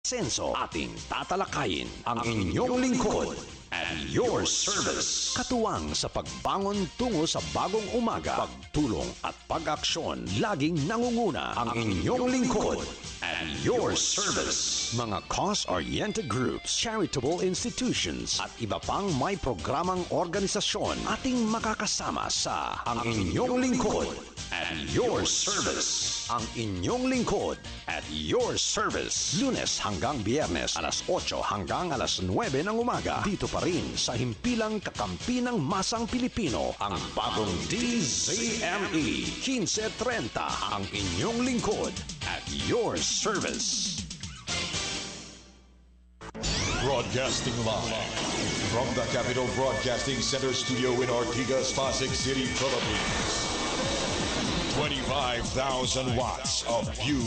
Senso ating tatalakayin ang inyong lingkod at your service. Katuwang sa pagbangon tungo sa bagong umaga, pagtulong at pag-aksyon, laging nangunguna ang inyong lingkod at your service. Mga cause-oriented groups, charitable institutions at iba pang may programang organisasyon ating makakasama sa ang inyong lingkod at your service. Ang inyong lingkod at your service. Lunes hanggang Biyernes, alas 8 hanggang alas 9 ng umaga. Dito pa rin sa himpilang kakampi ng masang Pilipino, ang bagong DZME 1530. Ang inyong lingkod at your service. Broadcasting live from the Capital Broadcasting Center studio in Ortigas, Pasig City, Philippines. 25,000 watts of pure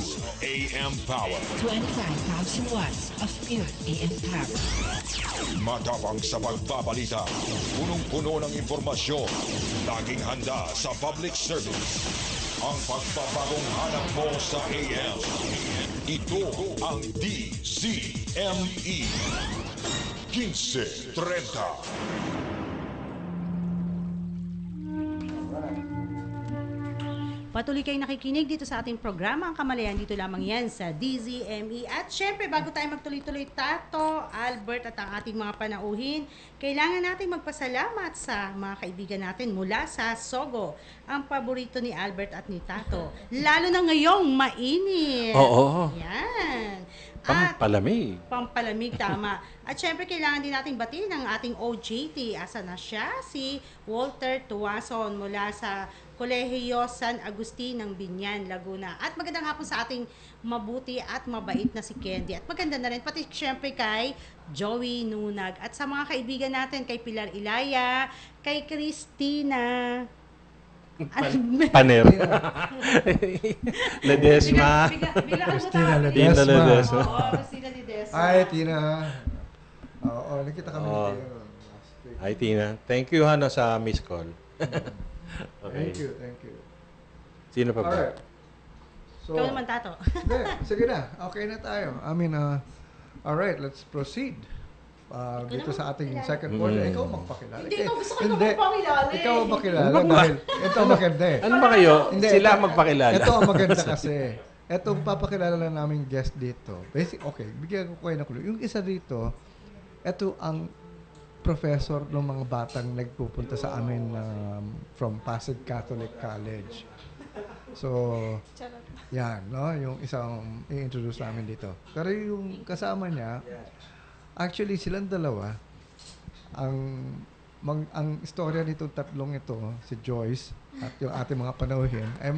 AM power. 25,000 watts of pure AM power. Matapang sa pagbabalita, punong-puno ng informasyon, laging handa sa public service. Ang pagbabagong hanap mo sa AM. Ito ang DZME 1530. Patuloy kayong nakikinig dito sa ating programa, ang Kamalayan. Dito lamang yan sa DZME. At syempre, bago tayo magtuloy-tuloy, Tato, Albert at ang ating mga panauhin, kailangan natin magpasalamat sa mga kaibigan natin mula sa Sogo, ang paborito ni Albert at ni Tato. Lalo na ngayong mainit. Oo. Yan. Pampalamig. Pampalamig, tama. At syempre, kailangan din nating batiin ang ating OJT. Asa na siya? Si Walter Tuason mula sa Kolehiyo San Agustin ng Binyan, Laguna. At magandang hapon sa ating mabuti at mabait na si Candy. At maganda na rin pati syempre kay Joey Nunag. At sa mga kaibigan natin, kay Pilar Ilaya, kay Christina Paner. Ledesma. Christina Ledesma. Oo, Christina Ledesma. Hi, Tina. Oo, nakita kami ni Tina. Hi, Tina. Thank you, Hana, sa miss call. Okay. Thank you. Sino pa ba? Alright. So, Ikaw naman, Tato. sige na. Okay na tayo. I mean, alright, let's proceed. Dito sa ating second quarter. Ikaw magpakilala. Hindi, ikaw gusto ko magpakilala. Ikaw magpakilala dahil ito maganda eh. Ano ba kayo? Hindi, Sila magpakilala. Ito ang maganda kasi. Ito papakilala lang namin guest dito. Okay, bigyan ko kayo na clue. Yung isa dito, ito ang professor ng mga batang nagpupunta sa amin from Pasig Catholic College. So, yan, no? Yung isang i-introduce namin dito. Pero yung kasama niya, actually silang dalawa, ang istorya nitong tatlong ito, si Joyce at yung ating mga panauhin, ay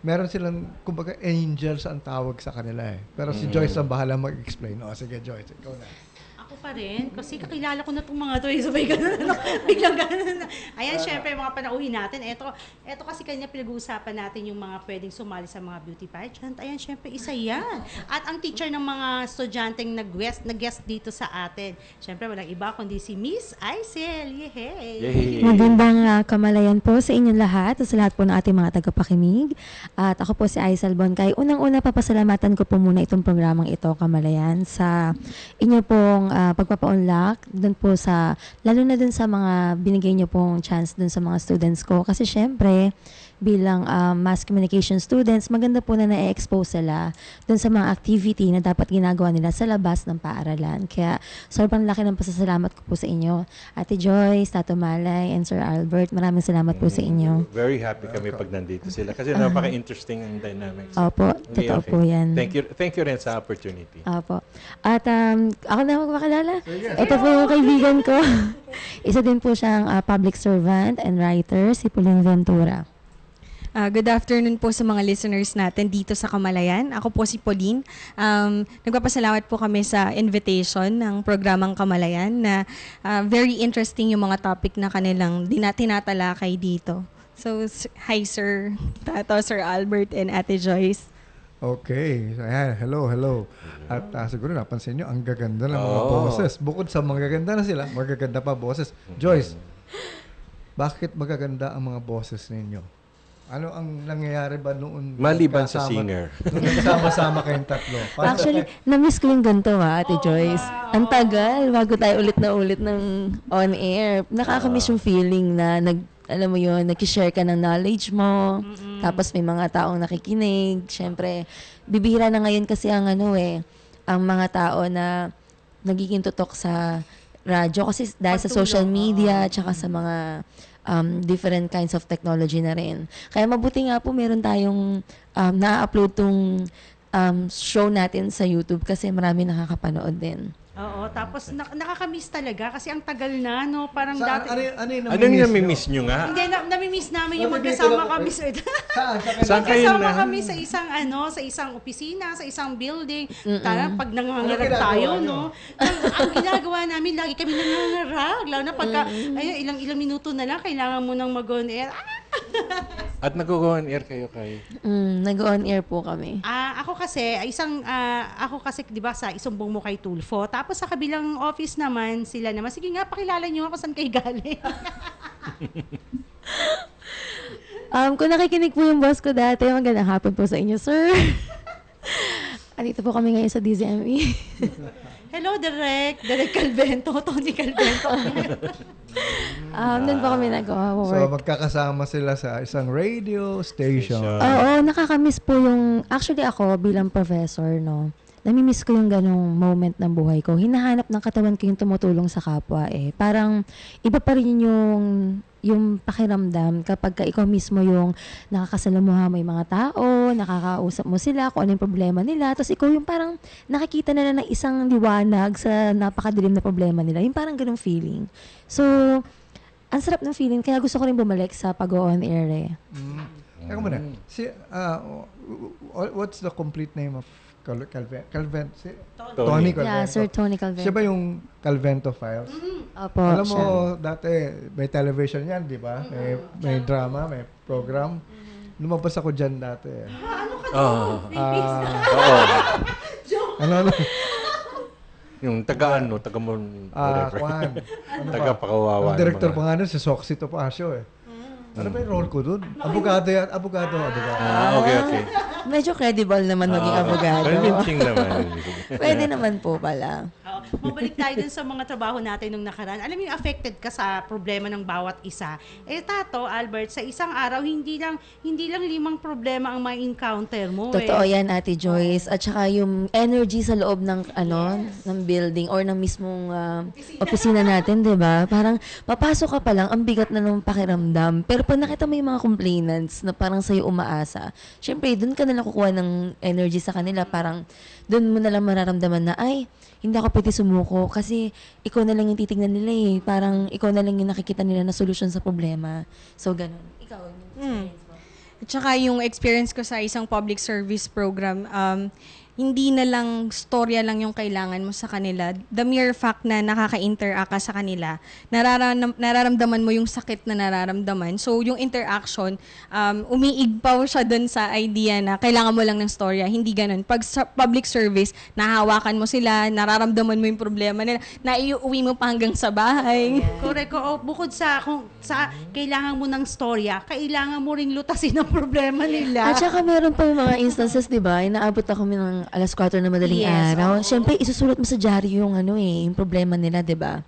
meron silang, kumbaga, angels ang tawag sa kanila eh. Pero si Joyce ang bahala mag-explain. O, sige Joyce, ikaw na. Ako pa rin, kasi kakilala ko na itong mga to, sabay ganun, biglang ganun. Ayan, syempre, mga panauhin natin, eto kasi kanya pinag-uusapan natin yung mga pwedeng sumali sa mga beauty pageant. Ayan, syempre, isa yan. At ang teacher ng mga estudyanteng nag-guest dito sa atin, syempre, walang iba kundi si Miss Aisel. Yehey! Magandang kamalayan po sa inyong lahat, sa lahat po ng ating mga tagapakinig. At ako po si Aisel Boncay. Unang-una, papasalamatan ko po muna itong programang ito, Kamalayan, sa inyo pong pagpapaunlak dun po sa, lalo na dun sa mga binigay niyo pong chance dun sa mga students ko. Kasi syempre, bilang mass communication students, maganda po na na-expose sila dun sa mga activity na dapat ginagawa nila sa labas ng paaralan. Kaya sobrang laki ng pasasalamat ko po sa inyo. Ate Joyce, Tato Malay, and Sir Albert, maraming salamat po sa inyo. Very happy kami pag nandito sila kasi napaka-interesting ang dynamics. Opo, totoo po yan. Thank you rin sa opportunity. Opo. At ako na magpakilala. Ito po yung kaibigan ko. Isa din po siyang public servant and writer, si Pauline Ventura. Good afternoon po sa mga listeners natin dito sa Kamalayan. Ako po si Pauline. Nagpapasalamat po kami sa invitation ng programang Kamalayan na very interesting yung mga topic na kanilang tinatalakay dito. So, hi Sir Tato, Sir Albert, and Ate Joyce. Okay. So, ayan. Hello. At siguro napansin nyo, ang gaganda ng mga boses. Bukod sa magaganda na sila, magaganda pa boses. Joyce, bakit magaganda ang mga boses ninyo? Ano ang nangyayari ba noon? Maliban sa singer. Nung nagsama-sama kayong tatlo. Actually, na-miss ko yung ganito Ate Joyce. Ang tagal, bago tayo ulit ng on-air. Nakakamiss yung feeling na alam mo yun, nag-share ka ng knowledge mo, tapos may mga taong nakikinig. Siyempre, bibihira na ngayon kasi ang ang mga tao na nagiging tutok sa radyo kasi dahil sa social media tsaka sa mga different kinds of technology na rin. Kaya mabuti nga po meron tayong na-upload tong show natin sa YouTube kasi marami nakakapanood din. Oo, tapos nakakamiss talaga kasi ang tagal na, no? Parang dati... Ano yung namimiss nyo nga? Hindi, namimiss namin yung magkasama kami sa... Saan kayo magkasama na? kami sa isang opisina, sa isang building. Tara, pag nangangarag tayo, no? Ang ginagawa namin, lagi kami nangangarag. Lalo na pagka, ilang minuto na lang, kailangan mo nang mag-on air. At nag-on air kayo kay? Nag-on air po kami. Ako kasi, di ba, sa Isumbong mo kay Tulfo. Tapos sa kabilang office naman, sila naman, sige nga, pakilala nyo ako saan kayo galing. Kung nakikinig po yung boss ko dati, magandang hapon po sa inyo, sir. Andito po kami ngayon sa DZME. Hello, Direk Calvento, Tony Calvento. Doon po kami So, nag-work. magkakasama sila sa isang radio station. Oo, nakakamiss po yung... Actually ako, bilang professor, no, namimiss ko yung ganong moment ng buhay ko. Hinahanap ng katawan ko yung tumutulong sa kapwa eh. Parang iba pa rin yung pakiramdam kapag ikaw mismo yung nakakasalamuha mo yung mga tao, nakakausap mo sila kung ano yung problema nila, tapos ikaw yung parang nakikita nila ng isang liwanag sa napakadilim na problema nila. Yung parang ganong feeling. So, ang sarap ng feeling, kaya gusto ko rin bumalik sa pag-on air eh. Teka muna. What's the complete name of Calvento? Tony Calvento. Yeah, Sir Tony Calvento. Siya ba yung Calvento Files? Opo, Alam mo, siya. dati may television yan, di ba? May drama, may program. Lumabas ako dyan dati. Oo. Ano? Yung taga-ano, Kwan. taga-pakawawa. Ang director pa nga nun, si Soxy Topacio eh. Ano ba yung role ko dun? Abogado yan. Abogado. Okay. Medyo credible naman maging abogado. Convincing naman. Pwede naman po pala. Mabalik tayo dun sa mga trabaho natin nung nakaraan. Alam mo yung affected ka sa problema ng bawat isa. Tato, Albert, sa isang araw, hindi lang 5 problema ang may encounter mo. Totoo yan, Ate Joyce. At saka yung energy sa loob ng ng building or ng mismong opisina natin, 'di ba? Parang papasok ka pa lang, ang bigat na ng pakiramdam. Pero pag nakita mo yung mga complainants na parang sa'yo umaasa, syempre, doon ka nalang kukuha ng energy sa kanila. Parang doon mo nalang mararamdaman na, ay, hindi ako pwede sumuko kasi ikaw na lang yung titignan nila eh. Parang ikaw na lang yung nakikita nila na solusyon sa problema. So, ganun. Ikaw, yung experience mo. At saka yung experience ko sa isang public service program, hindi na lang storya lang yung kailangan mo sa kanila. The mere fact na nakaka-interact ka sa kanila, nararamdaman mo yung sakit na nararamdaman. So, yung interaction, umiigpaw siya dun sa idea na kailangan mo lang ng storya. Hindi ganun. Pag sa public service, nahawakan mo sila, nararamdaman mo yung problema nila, naiuwi mo pa hanggang sa bahay. Correct. Bukod sa kailangan mo ng storya, kailangan mo ring lutasin ang problema nila. At saka meron pa yung mga instances, di ba? Inaabot ako ng alas 4 na madaling araw. Siyempre, isusulat mo sa dyaryo yung yung problema nila, di ba?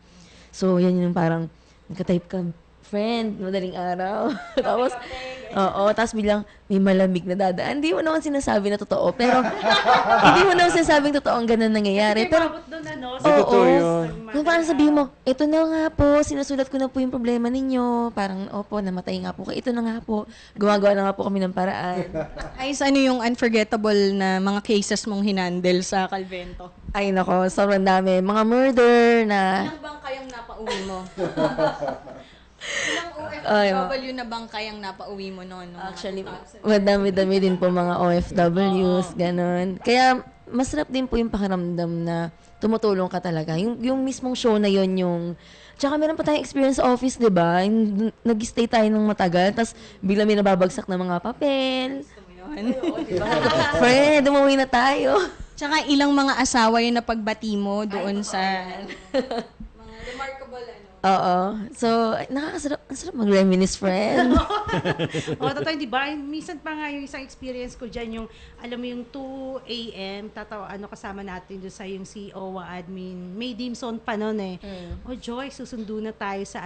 So, yan yung parang nagka-type ka, friend, madaling araw. Tapos biglang may malamig na dadaan. Hindi mo naman sinasabi na totoo, pero hindi mo naman sinasabing totoo ang ganun nangyayari. Pero, totoo yun. Kung parang sabihin mo, ito na nga po, sinusulat ko na po yung problema ninyo. Parang, opo, namatay nga po kayo. Ito na nga po, gumagawa na nga po kami ng paraan. Ay, ano yung unforgettable na mga cases mong hinandle sa Calvento? Ay, nako, sobrang dami. Mga murder na... Ilang bangkayang napauwi mo? Ilang OFW na bangkayang napauwi mo noon? Actually, madami-dami din po mga OFWs, ganun. Kaya, masarap din po yung pakiramdam na tumutulong ka talaga. Yung mismong show na yon yung... Tsaka meron pa tayong experience sa office, di ba? Nag-stay tayo ng matagal, tapos bigla may nababagsak na mga papel. Friend, umuwi na tayo. Tsaka ilang mga asawa yung napagbati mo doon sa... mga remarkable Oo. So, nakakasarap. Ang sarap mag-reminisce, friend. O, totoo, di ba? Minsan pa nga yung isang experience ko dyan, yung, alam mo yung 2 a.m., kasama natin doon sa yung si OWA admin. May Dimson pa noon eh. O, Joy, susundo na tayo sa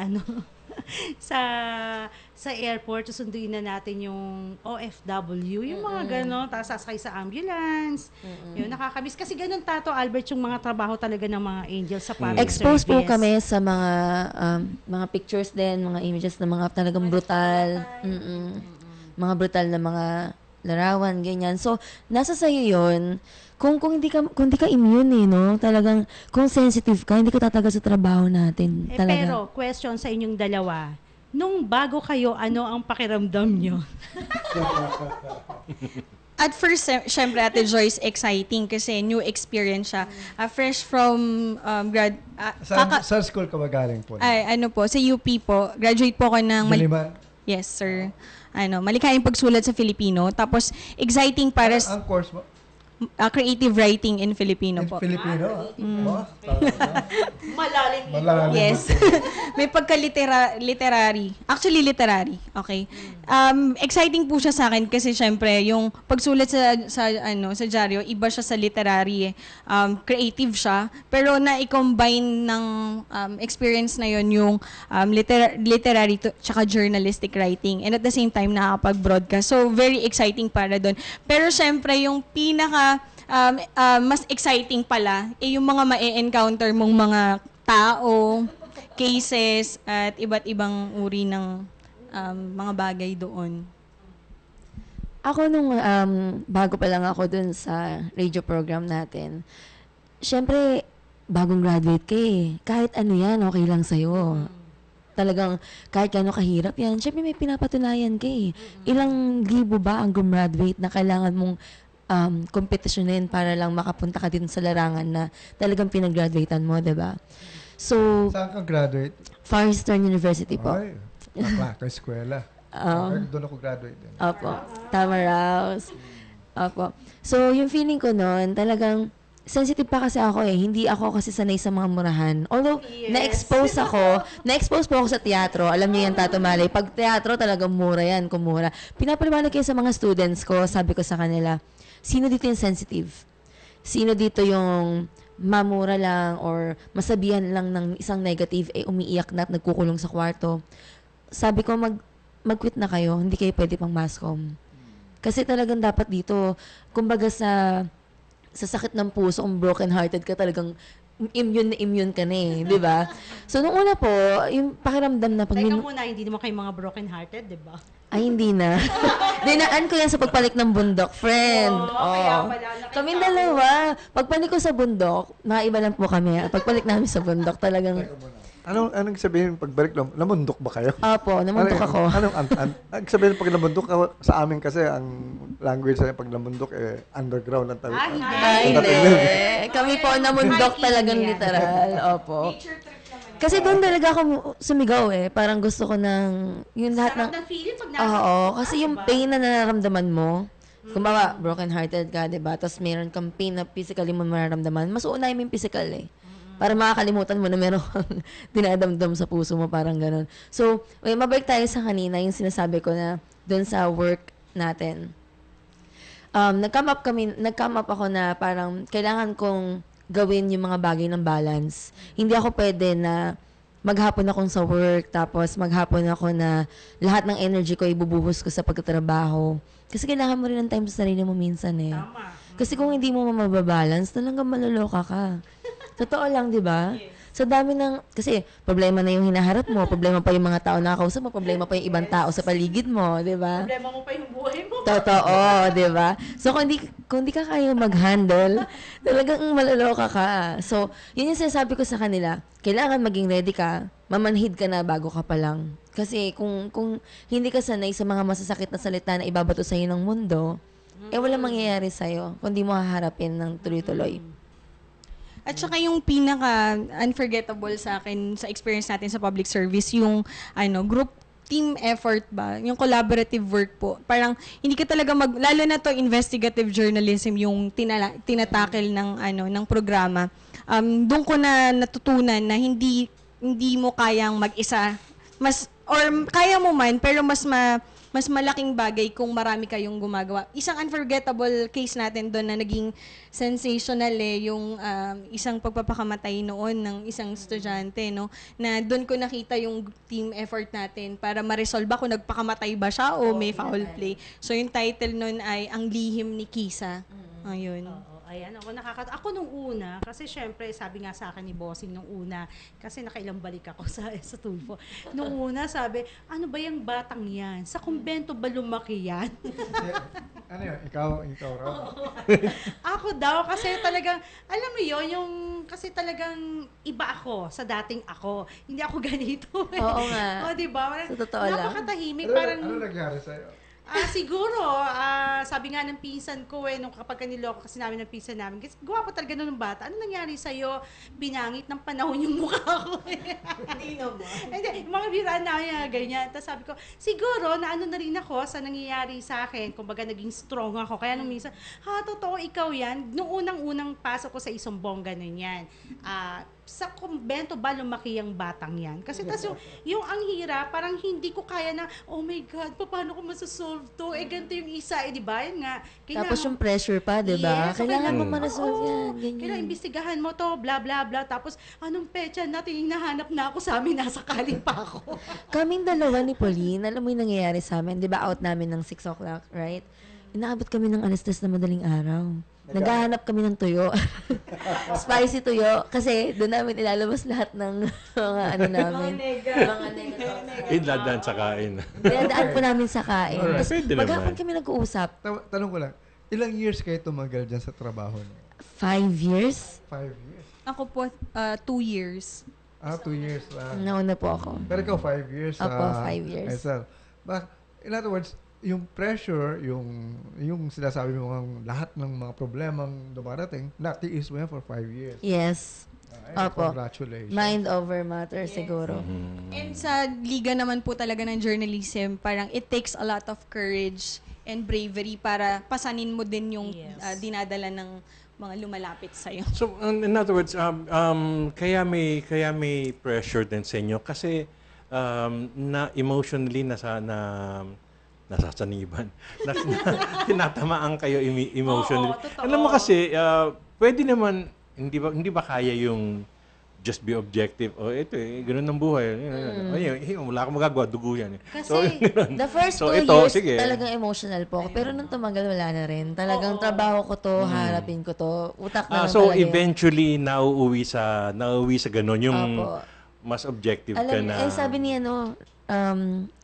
sa airport, susunduin na natin yung OFW, yung mga gano'n, tapos sasakay sa ambulance. Yun, nakakamiss. Kasi ganun, Tato Albert, yung mga trabaho talaga ng mga angels sa public Exposed po service. kami sa mga pictures din, mga images na mga talagang brutal. Mga brutal na mga larawan, ganyan. So, nasa sa'yo yun. Kung hindi ka immune no? Talagang, kung sensitive ka, hindi ka tatagal sa trabaho natin. Talaga. Pero, question sa inyong dalawa, nung bago kayo, ano ang pakiramdam nyo? At first, syempre, Ate Joyce, exciting kasi new experience siya. Fresh from Sa school ka ba galing po? sa UP po. Graduate po ako ng... Diliman? Yes, sir. Malikhaing pagsulat sa Filipino. Tapos, exciting para Ang course mo? creative writing in Filipino In po. Filipino? Malalim Malalim. Yes. May pagka-literary. Actually, literary. Okay. Exciting po siya sa akin kasi syempre, yung pagsulat sa dyaryo, iba siya sa literary. Creative siya. Pero na-combine ng experience na yon yung literary tsaka journalistic writing. And at the same time, nakakapag-broadcast. So, very exciting para doon. Pero syempre, yung mas exciting pala, yung mga ma-encounter mong mga tao, cases, at iba't ibang uri ng mga bagay doon. Ako nung bago pa lang ako dun sa radio program natin, syempre, bagong graduate ka eh. Kahit ano yan, okay lang sa'yo. Talagang kahit gano'n kahirap yan, syempre may pinapatunayan ka eh. Ilang libo ba ang gumraduate na kailangan mong kompetisyonin para lang makapunta ka din sa larangan na talagang pinag-graduatean mo, diba? So, Saan ka graduate? Far Eastern University po. Ay, ka eskwela. Doon ako graduate din. Opo. Tama raw. Opo. So, yung feeling ko noon, talagang sensitive pa kasi ako eh. Hindi ako kasi sanay sa mga murahan. Although, na-expose po ako sa teatro. Alam niyo yan, Tato Malay. Pag teatro, talagang mura yan, kumura. Pinapaliwanag kayo sa mga students ko, sabi ko sa kanila, sino dito yung sensitive? Sino dito yung mamura lang or masabihan lang ng isang negative, umiiyak na at nagkukulong sa kwarto? Sabi ko, mag-quit na kayo. Hindi kayo pwede pang mascom. Kasi talagang dapat dito, kumbaga sa sakit ng puso, kung broken-hearted ka, talagang immune ka na eh, di ba? So, nung una po, yung pakiramdam na pag... Teka muna, hindi naman kayo mga broken-hearted, di ba? Ay, hindi na. Dinaan ko yan sa pagpalik ng bundok, friend. Kaya pala. Kaming dalawa. Pagpalik ko sa bundok, nakaiba lang po kami. Pagpalik namin sa bundok, talagang... Anong sabihin pagbalik namundok ba kayo? Opo, namundok ako. Anong sabihin pag namundok sa amin kasi ang language sa pag namundok underground ang tawag. Ay, hindi. Kami po namundok talagang literal. Opo. Kasi doon talaga ako sumigaw eh. Parang gusto ko ng... Yung lahat ng... Sarap ng feeling pag Oo. Kasi yung pain na nararamdaman mo, kumbaga, broken-hearted ka, diba? Tapos meron kang pain na physically mo mararamdaman, mas uunay mo yung physical eh. Para makakalimutan mo na meron kang dinadamdam sa puso mo, parang ganun. So, mabalik tayo sa kanina, yung sinasabi ko na doon sa work natin. Nag-come up ako na parang kailangan kong gawin yung mga bagay ng balance. Hindi ako pwede na maghapon akong sa work, tapos maghapon ako na lahat ng energy ko ibubuhos ko sa pagtatrabaho. Kasi kailangan mo rin ng time sa sarili mo minsan eh. Tama. Kasi kung hindi mo mababalance, talagang maloloka ka. Totoo lang, di ba? Sa dami ng, kasi problema na yung hinaharap mo, problema pa yung mga tao na nakausap mo, problema pa yung ibang tao sa paligid mo, di ba? Problema mo pa yung buhay mo. Totoo, di ba? So, kung di ka kaya mag-handle, talagang maloloka ka. So, yun yung sinasabi ko sa kanila, kailangan maging ready ka, mamanhid ka na bago ka pa lang. Kasi kung hindi ka sanay sa mga masasakit na salita na ibabato sa'yo ng mundo, walang mangyayari sa'yo kung di mo haharapin ng tuloy-tuloy. At saka yung pinaka-unforgettable sa akin sa experience natin sa public service, yung group team effort ba, yung collaborative work po. Parang hindi ka talaga lalo na to investigative journalism yung tinatakel ng programa. Doon ko na natutunan na hindi hindi mo kayang mag-isa, kaya mo man, pero mas malaking bagay kung marami kayong gumagawa. Isang unforgettable case natin doon na naging sensational yung isang pagpapakamatay noon ng isang estudyante, no? Na doon ko nakita yung team effort natin para ma-resolve kung nagpakamatay ba siya o may foul play. So yung title noon ay Ang Lihim ni Kisa. Ayun. Ayan, ako nung una, kasi syempre, sabi nga sa akin ni Bossing nung una, kasi nakailang balik ako sa Tulfo. Nung una, sabi, ano ba yung batang yan? Sa kumbento ba lumaki yan? Ano yun? Ikaw raw? Ako daw, kasi talagang, alam mo yun, kasi talagang iba ako sa dating ako. Hindi ako ganito. Oo nga. O, diba? Sa totoo lang. Napakatahimik, parang... Ano nangyari sa'yo? Siguro, sabi nga ng pinsan ko nung kapag niloko kasi namin ng pinsan namin, kasi gawa pa talaga nun ng bata, ano nangyari sa'yo? Binangit ng panahon yung mukha ko. Hindi naman. Hindi, mga biraan namin ganyan. Tapos sabi ko, siguro, na ano na rin ako sa nangyayari sa akin, kumbaga naging strong ako. Kaya nung minsan, totoo, ikaw yan. Nung unang-unang pasok ko sa Isumbong, ganun yan. Sa kumbento ba lumaki ang batang yan? Kasi tas yung ang hirap, parang hindi ko kaya na, oh my God, paano ko masasolve to? Ganito yung isa, di ba? Yun nga. Tapos yung pressure pa, di ba? Yes, so Kailangan mo oo, ma-resolve yan. Ganyan. Kailangan imbestigahan mo to, bla bla bla. Tapos, anong petsa natin, nahanap na ako sa amin, nasa kalin pa ako. Kaming dalawa ni Pauline, alam mo yung nangyayari sa amin, di ba out namin ng 6 o'clock, right? Inaabot kami ng 3:00 na madaling araw. Naghahanap kami ng tuyo. Spicy tuyo. Kasi doon namin ilalabas lahat ng mga ano namin. Mga nega. Idadaan sa kain. Dinadaan po namin sa kain. Alright, Tapos pwede naman. maghapon kami nag-uusap. Tanong ko lang, ilang years kayo tumagal dyan sa trabaho niyo? 5 years? 5 years? Ako po, 2 years. 2 years lang. Nauna po ako. Pero ikaw 5 years. Opo, 5 years. Aizal. In other words, yung pressure, yung sinasabi mo lahat ng mga problemang dumarating, natiis mo yan for 5 years. Yes. Opo. Congratulations. Mind over matter siguro. And sa liga naman po talaga ng journalism, parang it takes a lot of courage and bravery para pasanin mo din yung dinadala ng mga lumalapit sa'yo. So, in other words, kaya may pressure din sa inyo kasi na emotionally nasasaniban. Tinatamaan kayo emotionally. Oo, totoo. Alam mo kasi, pwede naman, hindi ba kaya yung just be objective? Ito ganun ang buhay. Wala akong magagawa, dugo yan. Kasi the first 2 years, talagang emotional po ako. Pero nung tumagal, wala na rin. Talagang trabaho ko to, harapin ko to. Utak na lang so talaga. eventually, nauuwi sa ganun, yung Opo. mas objective ka na. Sabi niya,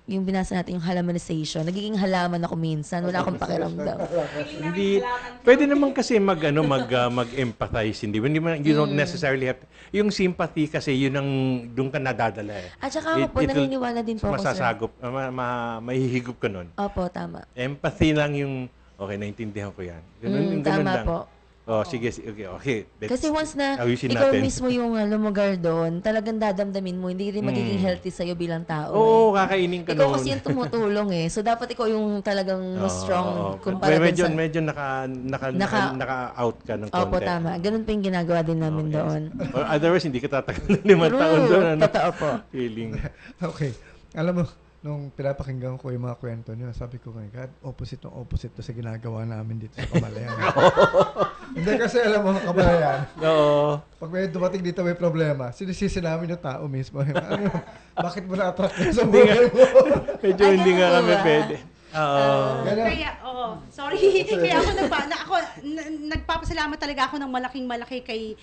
yung binasa natin yung halamanization, nagiging halaman ako minsan, wala akong pakiramdam. Hindi, pwede naman kasi mag-empathize, hindi man, you don't necessarily have, yung sympathy kasi yun ang, doon ka nadadala At saka ako po, naniniwala din po ako, sir. Masasagop, mahihigop ka nun. Opo, tama. Empathy lang yung, okay, naintindihan ko yan. Ganun Tama lang. po. Sige, okay. Kasi once na ayusin ikaw natin. mismo yung lumugar doon, talagang dadamdamin mo, hindi rin magiging healthy sa'yo bilang tao. Oo, kakainin ka ikaw noon. kasi yung tumutulong So, dapat ikaw yung talagang mas strong kumpara dun sa... Medyo naka-out ka ng konti. Opo, tama. Ganun pa yung ginagawa din namin doon. Or otherwise, hindi ka tatagal ng 5 taon doon. Totoo po. Feeling. Okay. Alam mo, nung pinapakinggan ko yung mga kwento niyo, sabi ko, my God, opposite to sa ginagawa namin dito sa Kamalayan. Hindi kasi alam mo, Kamalayan, pag may dumating dito may problema, sinisisi namin yung tao mismo. Bakit mo na-attract yun sa buhay mo? Medyo hindi nga kami pwede. Sorry. Kaya ako nagpapasalamat talaga ako ng malaki kay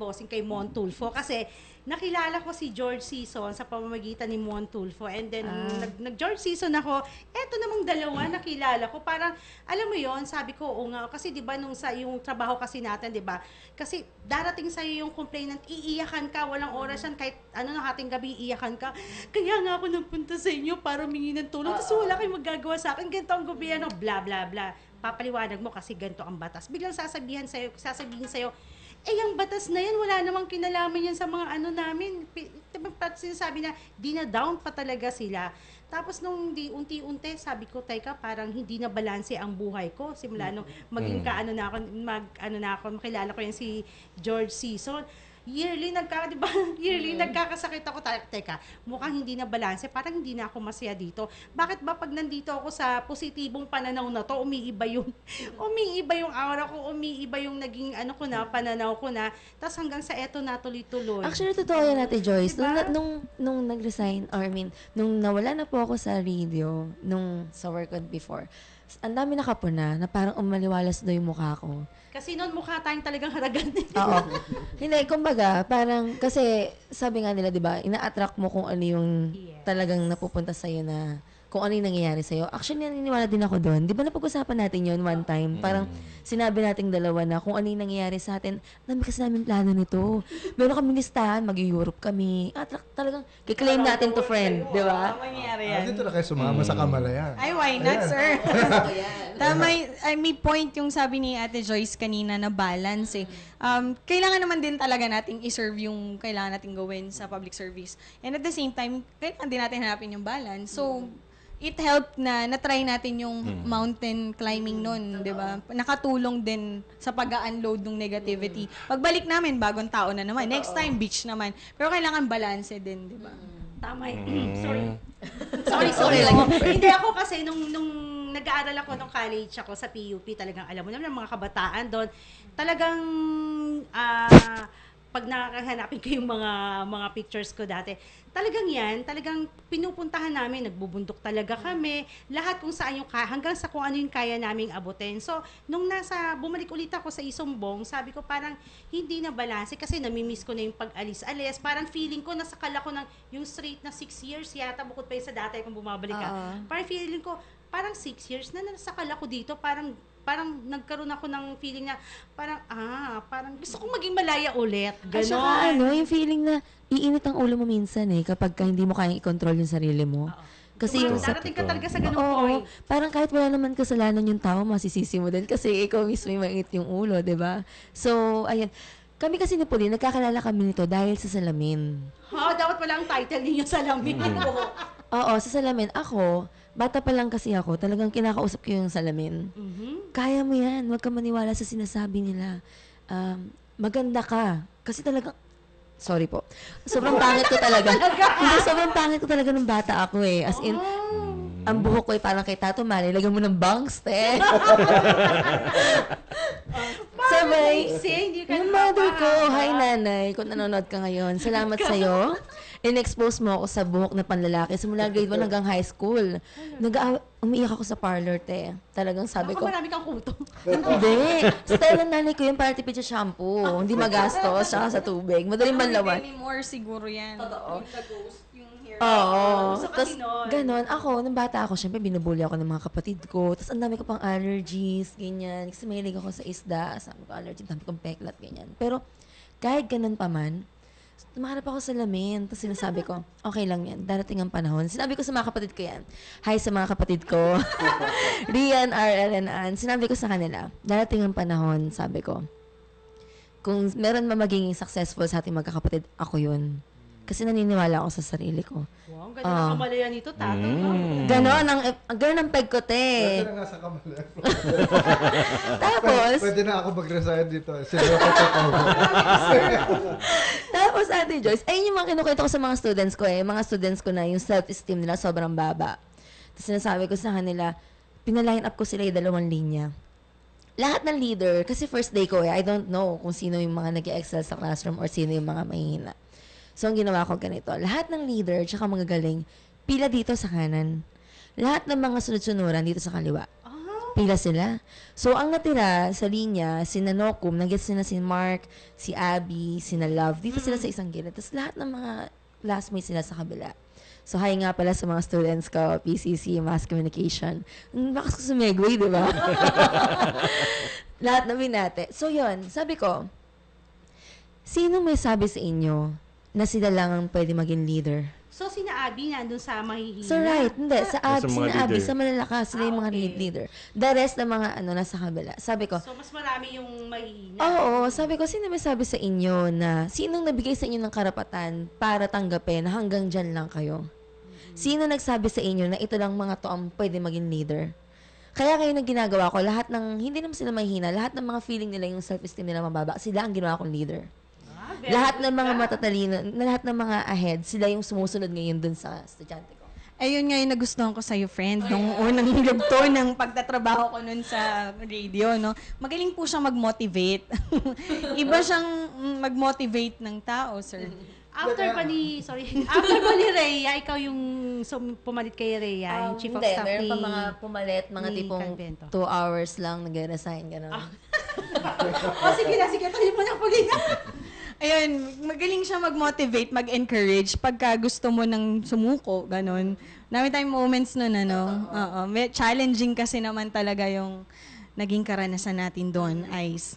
Bossing, kay Mon Tulfo, kasi nakilala ko si George Season sa pamamagitan ni Mon Tulfo, and then nag-George Season ako. Eto namang dalawa nakilala ko, parang alam mo yon, sabi ko nga, kasi 'di ba nung sa yung trabaho kasi natin, 'di ba? Kasi darating sa iyo yung complainant, iiyakan ka, walang oras yan, kahit ano ng hating gabi iiyakan ka. Kaya nga ako nagpunta sa inyo para humingi ng tulong, tapos wala kayong magagawa sa akin, ganito ang gobyerno, bla bla bla. Papaliwanag mo kasi ganito ang batas. Biglang sasabihin sa'yo, yung batas na yan, wala namang kinalaman yan sa mga ano namin. Sinasabi na, dina-down pa talaga sila. Tapos nung unti-unti, sabi ko, teka, parang hindi na balanse ang buhay ko. Simula nung makilala ko yan si George Season. yearly di ba? Yearly nagkakasakit ako. Teka, mukhang hindi na balanse, parang hindi na ako masaya dito. Bakit ba pag nandito ako sa positibong pananaw na to, umiiba yung aura ko, umiiba yung naging pananaw ko na, tapos hanggang sa eto na tuloy-tuloy. Actually, totoo yan, Ate Joyce. Diba? Nung nag-resign, or I mean, nung nawala na po ako sa radio, nung sa work ko before, ang dami nakapuna na parang umaliwalas daw yung mukha ko. Kasi noon mukha tayong talagang haragan. Oo. Hindi, kumbaga, parang, kasi sabi nga nila, di ba, ina-attract mo kung ano yung talagang napupunta sa'yo na, kung ano yung nangyayari sa'yo. Actually, naniniwala din ako doon. Di ba napag-usapan natin yun one time? Parang sinabi nating dalawa na kung ano yung nangyayari sa atin, dami kasi namin plano nito. Meron kami listahan, mag-Europe kami. Talagang, kiklaim natin to friend, di ba? Mangyayari yan. Dito na kayo sumama sa Kamalayan. Ay, why not, sir? Tama, may point yung sabi ni Ate Joyce kanina na balance eh. Kailangan naman din talaga nating i-serve yung kailangan nating gawin sa public service. And at the same time, kailangan din natin hanapin yung balance. So, it helped na na-try natin yung mountain climbing nun, di ba? Nakatulong din sa pag-unload ng negativity. Pagbalik namin, bagong tao na naman. Next time, beach naman. Pero kailangan balance din, di ba? Tama. Sorry lang. Hindi ako kasi nung nag-aaral ako nung college ako sa PUP, talagang alam mo naman mga kabataan doon, talagang pag nakakahanapin ko yung mga pictures ko dati, talagang pinupuntahan namin, nagbubundok talaga kami, lahat kung saan hanggang sa kung ano yung kaya naming abutin. So, nung bumalik ulit ako sa Isumbong, sabi ko parang hindi na balanse kasi namimiss ko na yung pag-alis-alis. Parang feeling ko, nasakala ko ng yung straight na 6 years yata, bukod pa yung sa dati kung bumabalik ka. Parang feeling ko, parang 6 years na nasakal ako dito, parang nagkaroon ako ng feeling na parang gusto kong maging malaya ulit. Ganon. At saka yung feeling na iinit ang ulo mo minsan kapag hindi mo kayang i-control yung sarili mo. Kasi yung darating ka talaga sa ganung point. Parang kahit wala naman kasalanan yung tao, masisisi mo din kasi ikaw mismo yung mainit yung ulo, 'di ba? So, ayan. Kami kasi ni Pauline, nagkakilala kami nito dahil sa salamin. Dapat pala ang title ninyo salamin. Oo, sa salamin. Ako, bata pa lang kasi ako, talagang kinakausap ko yung salamin. Kaya mo yan, huwag ka maniwala sa sinasabi nila. Maganda ka. Kasi talagang, sorry po, sobrang pangit ko talaga. Hindi, sobrang pangit ko talaga nung bata ako As in, ang buhok ko parang kay Tato Mali, lagyan mo ng bangs, Sabay, yung mother ko, hi nanay, kung nanonood ka ngayon, salamat sa'yo. In-expose mo ako sa buhok na panlalaki. Simula grade 1 hanggang high school. Umiiyak ako sa parlor, Talagang sabi ko. Marami kang kuto. Hindi. Style ng nanay ko yung para tipid sa shampoo. Hindi magastos, saka sa tubig. Madaling manlawan. Anymore siguro yan. Totoo. Yung ghost, yung hair. Oo. Gusto Tapos, kasi nun. ganon. Ako, nung bata ako, syempre, binubuli ako ng mga kapatid ko. Tapos, ang dami ko pang allergies, ganyan. Kasi mahilig ako sa isda. Sabi ko, allergy, dami kong peklat, ganyan. Pero, kahit ganon pa man, tumaharap ako sa lamin. Tapos sinasabi ko, okay lang yan. Darating ang panahon. Sinabi ko sa mga kapatid ko yan. Hi sa mga kapatid ko. Rian, RL, and Ann. Sinabi ko sa kanila, darating ang panahon, sabi ko, kung meron magiging successful sa ating magkakapatid, ako yun. Kasi naniniwala ako sa sarili ko. Wow, ganun ang kamalayan nito, Tato. Ganon ang peg ko, Pwede na nga sa Kamalayan. Tapos, Pwede na ako mag-resign dito. Seryoso ko. Tapos, Ate Joyce, ayun yung mga kinukwento ko sa mga students ko Mga students ko na yung self-esteem nila sobrang baba. Tapos sinasabi ko sa kanila, pinaline up ko sila yung 2 linya. Lahat ng leader, kasi first day ko I don't know kung sino yung mga nag-excel sa classroom or sino yung mga mahihina. So, ang ginawa ko ganito, lahat ng leader tsaka mga galing, pila dito sa kanan. Lahat ng mga sunod-sunuran dito sa kaliwa. Pila sila. So, ang natira sa linya, sina Nokum, nag-gets sila si Mark, si Abby, sina Love, dito sila sa isang gilid. Tapos lahat ng mga classmates sila sa kabila. So, hi nga pala sa mga students ko, PCC, Mass Communication. Bakas ko sumegway, di ba? Lahat na binate. So, yun, sabi ko, sino may sabi sa inyo na sila lang ang pwede maging leader? So, sina Abby nandun sa mahihina? So, right. Hindi. Sa Sa mga sina Abby, leader. sa malalakas, sila yung mga okay. leader. The rest na mga nasa kabila. Sabi ko, So, mas marami yung mahihina. oo, sabi ko, sino may sabi sa inyo na, sinong nabigay sa inyo ng karapatan para tanggapin na hanggang dyan lang kayo? Sino nagsabi sa inyo na ito lang mga to ang pwede maging leader? Kaya ngayon ang ginagawa ko, lahat ng, hindi naman sila mahihina, lahat ng mga feeling nila, yung self-esteem nila mababa, sila ang ginawa kong leader. lahat ng mga matatalino, lahat ng mga ahead, sila yung sumusunod ngayon dun sa estudyante ko. Ayun nga yung nagustuhan ko sa'yo, friend, nung unang yugto ng pagtatrabaho ko nun sa radio, no? Magaling po siyang mag-motivate. Iba siyang mag-motivate ng tao, sir. After ba ni Rhea, ikaw yung pumalit kay Rhea, yung chief of staff meron ni... pa mga pumalit, mga ni tipong Calvento. 2 hours lang nag-resign, gano'n. Sige, tayo mo na Pauline. Ayun, magaling siya mag-motivate, mag-encourage pagka gusto mo nang sumuko, ganun. Dami tayong moments nun, ano. Oo. Challenging kasi naman talaga yung naging karanasan natin doon, Ice.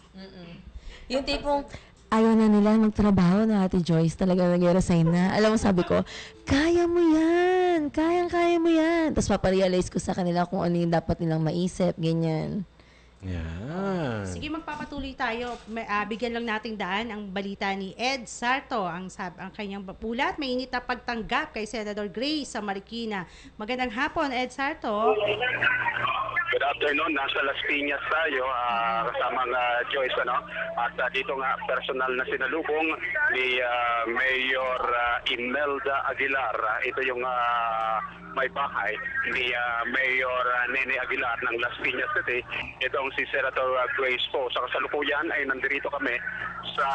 Yung tipong, ayaw na nila magtrabaho na Ate Joyce, talaga nag-resign na. Alam mo, sabi ko, kaya mo yan! Kayang-kaya mo yan! Tapos paparealize ko sa kanila kung ano yung dapat nilang maisip, ganyan. Yan. Sige, magpapatuloy tayo. Bigyan lang nating daan ang balita ni Ed Sarto, ang kanyang ulat. May init na pagtanggap kay Senator Grace sa Marikina. Magandang hapon, Ed Sarto. Good afternoon. Nasa Las Piñas tayo, kasamang Joyce, ano? At dito nga personal na sinalubong ni Mayor Imelda Aguilar. Ito yung may bahay ni Mayor Nene Aguilar ng Las Piñas City. Itong si Senator Grace po. Sa kasalukuyan ay nandito kami sa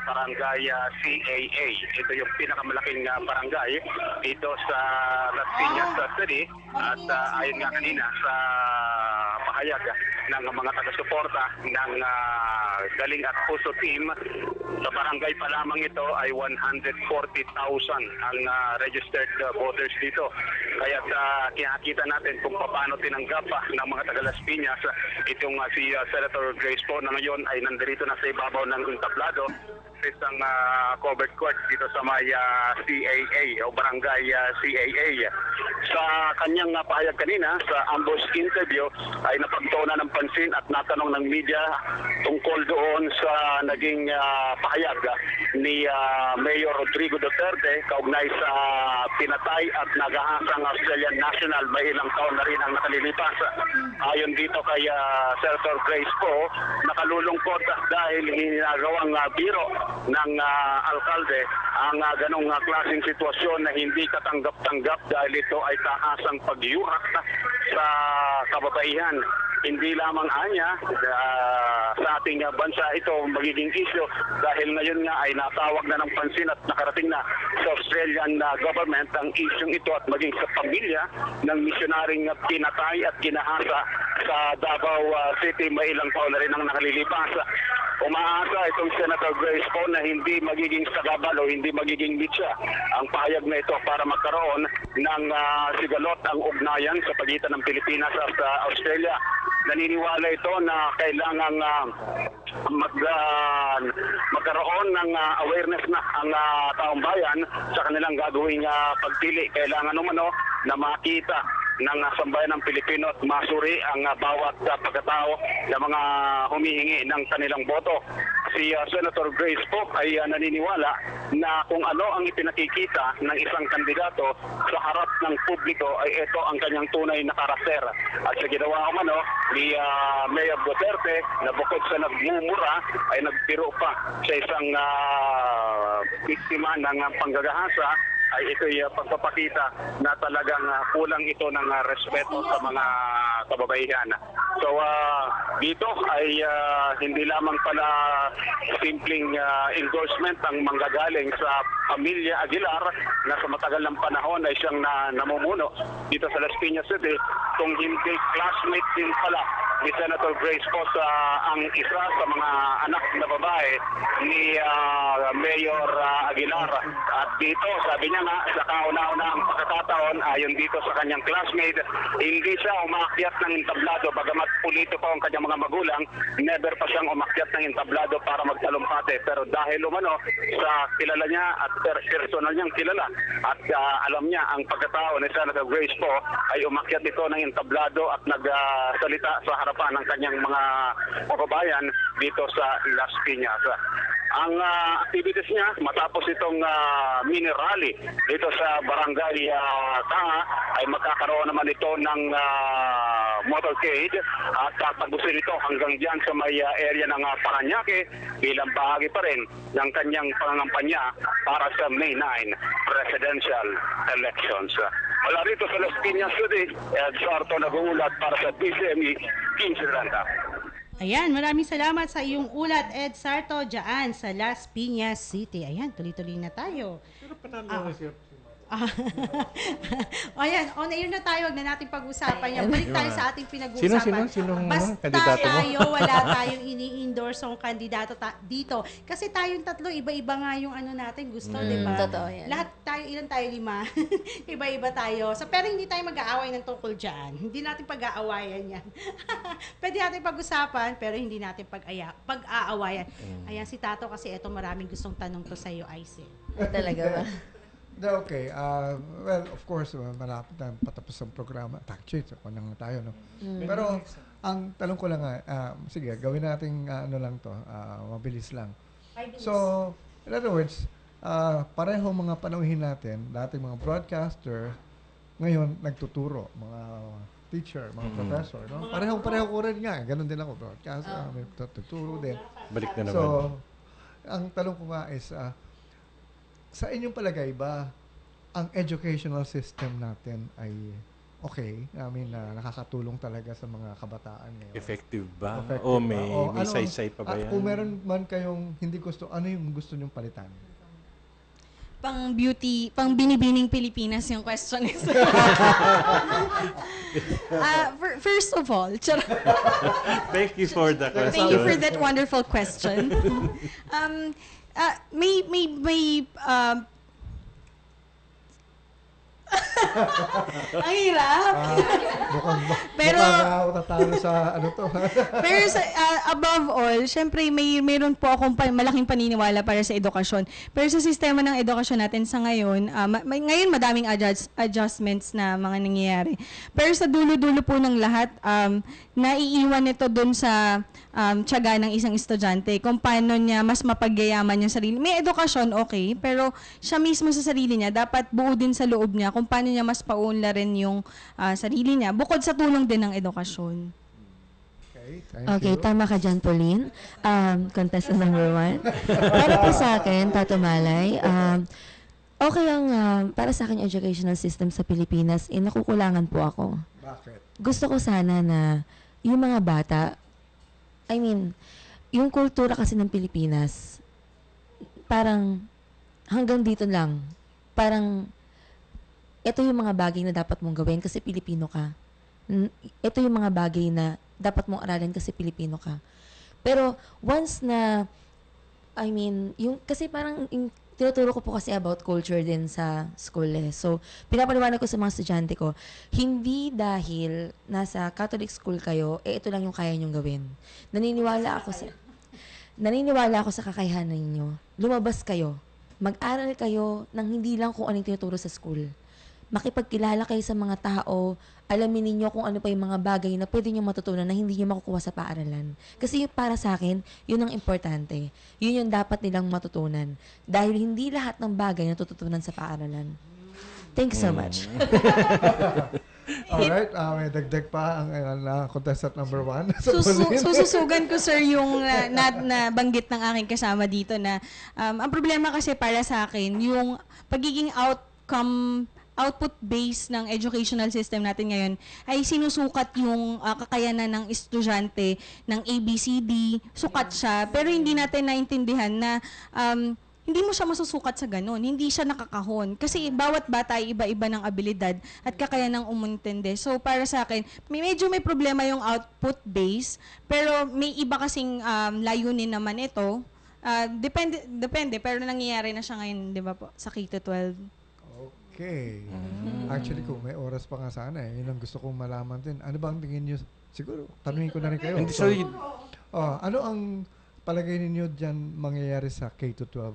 barangay CAA. Ito yung pinakamalaking barangay dito sa Las Piñas City. At ayon nga kanina sa pahayag ng mga taga-suporta ng Galing at Puso team, sa barangay pa lamang ito ay 140,000 ang registered voters dito. Kaya kinakita natin kung paano tinanggap ng mga taga Las Piñas itong si Senator Grace po na ngayon ay nandito na sa ibabaw ng entablado sa isang covered court dito sa may CAA o barangay CAA. Sa kanyang pahayag kanina sa ambush interview ay napagtuunan ng pansin at natanong ng media tungkol doon sa naging pahayag ni Mayor Rodrigo Duterte kaugnay sa pinatay at nagahasang Australian national may ilang taon na rin ang nakalilipas. Ayon dito kay Senator Grace po, nakalulungkot dahil ginagawang biro ng alkalde ang ganong klaseng sitwasyon na hindi katanggap-tanggap dahil ito ay taasang pagyurak sa kababaihan. Hindi lamang anya sa ating bansa ito magiging issue dahil ngayon nga ay natawag na ng pansin at nakarating na sa Australian government ang issue ito at maging sa pamilya ng misyonaring pinatay at ginahasa sa Davao City may ilang taon na rin ang nakalilipas. Umaasa itong Senator Grace po na hindi magiging sagabal o hindi magiging mitya ang pahayag na ito para magkaroon ng sigalot ang ugnayan sa pagitan ng Pilipinas at Australia. Naniniwala ito na kailangang magkaroon ng awareness na ang taong bayan sa kanilang gagawing pagpili. Kailangan umano na makita ng sambayan ng Pilipino at masuri ang bawat pagkatao ng mga humihingi ng kanilang boto. Si Senator Grace po ay naniniwala na kung ano ang ipinakikita ng isang kandidato sa harap ng publiko ay ito ang kanyang tunay na karakter. At sa ginawa umano ni Mayor Duterte na bukod sa nagmumura ay nagpiro pa sa isang biktima ng panggagahasa ay ito'y pagpapakita na talagang kulang ito ng respeto sa mga kababaihan. So dito ay hindi lamang pala simpleng endorsement ang manggagaling sa pamilya Aguilar na sa matagal ng panahon ay siyang namumuno dito sa Las Piñas City, kung hindi classmate din pala ni Senator Grace po sa ang isa sa mga anak na babae ni Mayor Aguilar. At dito, sabi niya nga, sa kauna-una ang pagkakataon, ayon dito sa kanyang classmate, hindi siya umakyat ng entablado, bagamat pulito pa ang kanyang mga magulang, never pa siyang umakyat ng entablado para magtalumpate. Pero dahil umano sa kilala niya at personal niyang kilala at alam niya ang pagkatao ni Senator Grace po, ay umakyat ito ng entablado at nagsalita sa harapan ng kanyang mga kababayan dito sa Las Piñas. ang activities niya matapos itong mini rally dito sa Barangay Tanga ay magkakaroon naman ito ng motorcade at tatagusin ito hanggang diyan sa may area ng Paranaque bilang bahagi pa rin ng kanyang pangangampanya para sa May 9 presidential elections. Wala rito sa Las Piñas City, Ed Sarto nag-uulat para sa DCME 1530. Ayan, maraming salamat sa iyong ulat, Ed Sarto, dyan sa Las Piñas City. Ayan, tuloy-tuloy na tayo. Ayan, on air na tayo, wag na natin pag-usapan yan. Balik tayo sa ating pinag-uusapan. Sinong Basta kandidato mo? tayo, wala tayong ini-endorse ng kandidato dito. Kasi tayong tatlo, iba-iba nga yung ano natin gusto, di ba? Totoo yan. Lahat tayo, ilan tayo? 5. Iba-iba tayo. So, pero hindi tayo mag-aaway ng tungkol dyan. Hindi natin pag-aawayan yan. Pwede natin pag-usapan, pero hindi natin pag-aawayan. Ayan, si Tato kasi eto maraming gustong tanong to sa'yo, Aisel. Talaga ba? Okay. Well, of course, malapit na patapos ang programa. Actually, sa na nga tayo, no? Pero, ang tanong ko lang sige, gawin natin ano lang to, mabilis lang. So, in other words, pareho mga panauhin natin, dating mga broadcaster, ngayon nagtuturo, mga teacher, mga professor, no? Pareho ko rin nga. Ganon din ako, broadcaster, may tuturo din. Balik na naman. So, ang tanong ko nga is, sa inyong palagay ba, ang educational system natin ay okay? I mean, nakakatulong talaga sa mga kabataan ngayon. Effective ba? Effective O ba? may Ano saysay pa ba yan? Kung meron man kayong hindi gusto, ano yung gusto nyong palitan? Pang beauty, pang binibining Pilipinas yung question is. First of all, Thank you for the question. thank you for that wonderful question. May ang hirap. Pero mukhang tatalo sa ano to. Pero above all, syempre mayroon po akong malaking paniniwala para sa edukasyon. Pero sa sistema ng edukasyon natin sa ngayon, ngayon madaming adjustments na mga nangyayari. Pero sa dulo-dulo po ng lahat, naiiwan nito dun sa tiyaga ng isang estudyante kung paano niya mas mapagyayaman yung sarili. May edukasyon, okay, pero siya mismo sa sarili niya, dapat buo din sa loob niya kung paano niya mas paunlarin yung sarili niya, bukod sa tulong din ng edukasyon. Okay, thank Okay, you. tama ka dyan, Pauline. Contestant number 1. Para po sa akin, Tato Malay, okay ang para sa akin yung educational system sa Pilipinas, nakukulangan po ako. Bakit? Gusto ko sana na yung mga bata, I mean, yung kultura kasi ng Pilipinas, parang hanggang dito lang. Parang, ito yung mga bagay na dapat mong gawin kasi Pilipino ka. Ito yung mga bagay na dapat mong aralin kasi Pilipino ka. Pero, once na, I mean, yung, kasi parang, tinuturo ko po kasi about culture din sa school eh. So, pinapaliwanag ko sa mga estudyante ko, hindi dahil nasa Catholic school kayo, ito lang yung kaya nyong gawin. Naniniwala ako sa kakayahan ninyo. Lumabas kayo. Mag-aral kayo ng hindi lang kung anong tinuturo sa school. Makipagkilala kayo sa mga tao, alamin ninyo kung ano pa yung mga bagay na pwede nyo matutunan na hindi nyo makukuha sa paaralan. Kasi para sa akin, yun ang importante. Yun yung dapat nilang matutunan. Dahil hindi lahat ng bagay natututunan sa paaralan. Thanks so much. Alright, may dagdag pa ang contestant number 1. Sususugan ko, sir, yung nabanggit ng aking kasama dito na ang problema kasi para sa akin, yung pagiging output-based ng educational system natin ngayon ay sinusukat yung kakayanan ng estudyante ng ABCD, sukat siya, pero hindi natin naintindihan na hindi mo siya masusukat sa ganun, hindi siya nakakahon. Kasi bawat bata ay iba-iba ng abilidad at kakayanang umintindi. So para sa akin, medyo may problema yung output-based, pero may iba kasing layunin naman ito. Depende, pero nangyayari na siya ngayon, di ba po, sa K-12. Okay. Actually, kung may oras pa nga sana yun ang gusto kong malaman din. Ano bang tingin nyo? Siguro, tanungin ko na rin kayo. Ano ang palagay ninyo dyan mangyayari sa K-12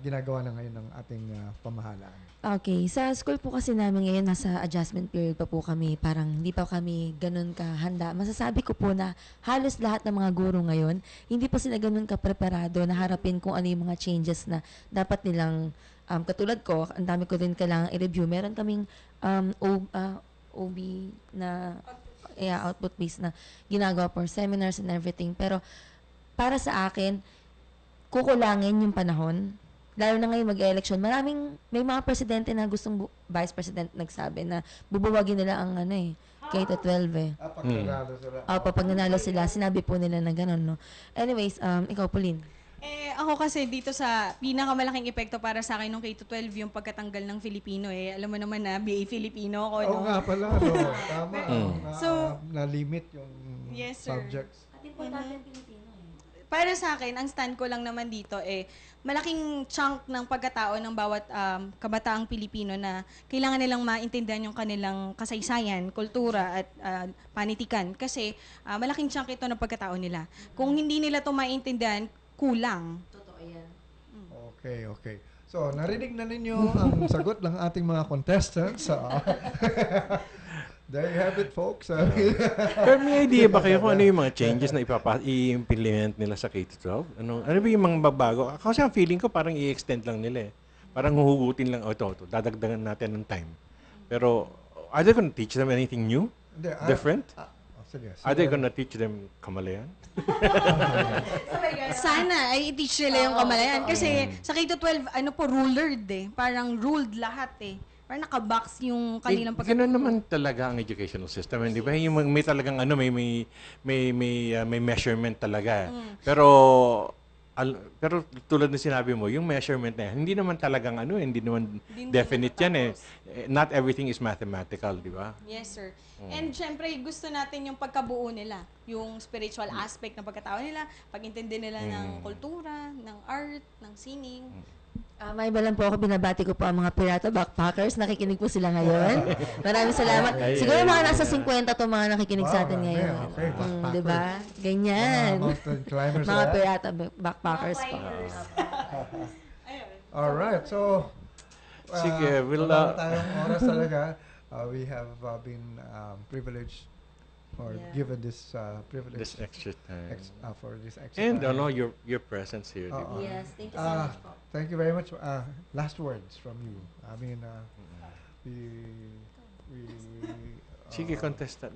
ginagawa na ngayon ng ating pamahalaan. Okay, sa school po kasi namin ngayon, nasa adjustment period pa po kami. Parang hindi pa kami ganun kahanda. Masasabi ko po na halos lahat ng mga guro ngayon, hindi pa sila ganun kapreparado na harapin kung ano yung mga changes na dapat nilang, katulad ko, ang dami ko din kailangang i-review. Meron kaming OB na output-based na ginagawa for seminars and everything. Pero para sa akin, kukulangin yung panahon. Lalo na ngayon mag-election, may mga presidente na gustong vice president nagsabi na bubuwagin nila ang K-12 eh. Pag nanalo sila. Pag nanalo sila, sinabi po nila na gano'n, no? Anyways, ikaw, Pauline. Ako kasi dito sa pinakamalaking epekto para sa akin ng K-12 yung pagkatanggal ng Filipino eh. Alam mo naman na BA Filipino ako, no? Oo nga pala, no? Tama. So, na-limit yung yes, sir. subjects. At importante Pilipino eh. Para sa akin, ang stand ko lang naman dito malaking chunk ng pagkatao ng bawat kabataang Pilipino na kailangan nilang maintindihan yung kanilang kasaysayan, kultura at panitikan. Kasi malaking chunk ito ng pagkatao nila. Kung hindi nila ito maintindihan, kulang. Totoo yan. Okay. So, narinig na ninyo ang sagot ng ating mga contestants. There you have it, folks. Pero may idea ba kayo kung ano yung mga changes na i-implement nila sa K-12? Ano ba yung mga babago? Kasi ang feeling ko parang i-extend lang nila eh. Parang huhugutin lang, ito, dadagdagan natin ng time. Pero, are they gonna teach them anything new? Different? Sige. Are they gonna teach them Kamalayan? Sana ay i-teach nila yung kamalayan. Kasi sa K-12, rulered eh. Parang ruled lahat eh. Parang nakabox yung kanilang Ganun naman talaga ang educational system, di ba? Yung may talagang may measurement talaga. Pero tulad ng sinabi mo, yung measurement na yan, hindi naman talagang hindi naman definite yan eh. Not everything is mathematical, di ba? Yes, sir. And syempre, gusto natin yung pagkabuo nila. Yung spiritual aspect ng pagkatao nila, pag-intindi nila ng kultura, ng art, ng sining. May iba lang po ako, binabati ko po ang mga Pirata Backpackers. Nakikinig po sila ngayon. Maraming salamat. Siguro mga nasa 50 to mga nakikinig sa atin ngayon. Okay. Diba? Ganyan. Mountain climbers. Mga Pirata Backpackers po. Alright, so sige, wala tayong oras talaga. We have been privileged or given this privilege. This extra time. For this extra And time. your presence here, di ba? Yes, thank you so much po. Thank you very much. Last words from you. I mean, we Sige, contestant.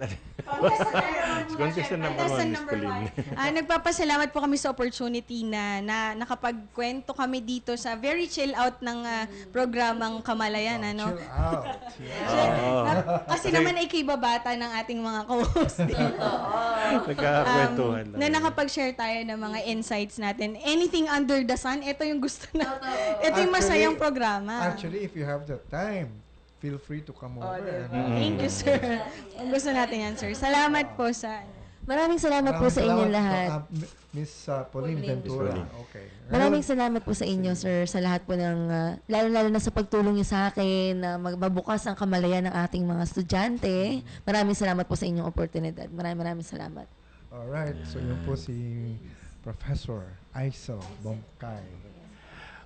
Contestant number one, Miss Pauline. Nagpapasalamat po kami sa opportunity na nakapagkwento kami dito sa very chill out ng programang Kamalayan. Ano? Chill out. Kasi naman ay kibabata ng ating mga co-host dito. Nagkakakwentuhan lang. Na nakapag-share tayo ng mga insights natin. Anything under the sun, ito yung gusto na. Ito yung masayang programa. Actually, if you have the time, feel free to come over. Thank you, sir. Gusto natin yan, sir. Salamat po sa... Maraming salamat po sa inyong lahat. Miss Pauline Ventura. Okay. Maraming salamat po sa inyo, sir, sa lahat po ng, lalo-lalo na sa pagtulong niyo sa akin na magbabukas ang kamalayan ng ating mga estudyante. Maraming salamat po sa inyong oportunidad. Maraming salamat. Alright. So, yun po si Professor Aisel Bongkay.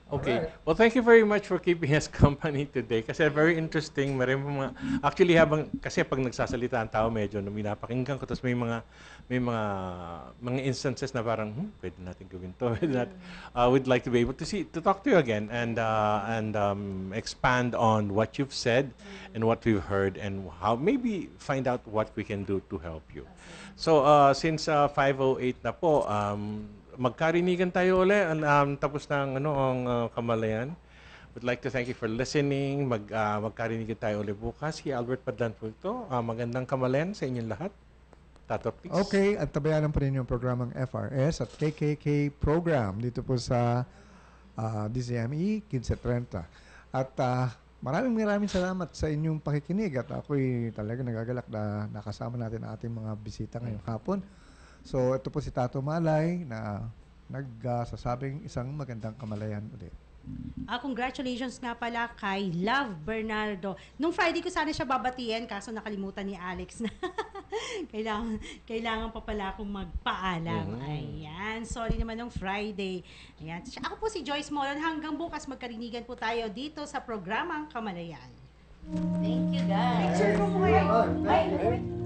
Okay. Well, thank you very much for keeping us company today. Kasi very interesting. Actually, kasi pag nagsasalita ang tao, medyo minapakinggan ko. Tapos may mga instances na parang, pwede natin gawin to. We'd like to be able to talk to you again and expand on what you've said and what we've heard and how maybe find out what we can do to help you. So, since 5:08 na po, magkarinigan tayo ulit. Tapos ng ang Kamalayan. Would like to thank you for listening. Magkarinigan tayo ulit bukas. Si Albert Padlan po ito. Magandang Kamalayan sa inyong lahat. Tato, please. Okay, at tabayanan po ninyo ang programang FRS at KKK program dito po sa DCME 1530. At maraming salamat sa inyong pakikinig at ako'y talaga nagagalak na nakasama natin ang ating mga bisita ngayong hapon. So, ito po si Tato Malay na nagsasabing isang magandang kamalayan ulit. Congratulations nga pala kay Love Bernardo. Nung Friday ko sana siya babatiin, kaso nakalimutan ni Alex na. kailangan pa pala akong magpaalam. Ayan. Sorry naman nung Friday. Ayan. Ako po si Joyce Molon. Hanggang bukas magkarinigan po tayo dito sa programang Kamalayan. Thank you, guys. Thank you.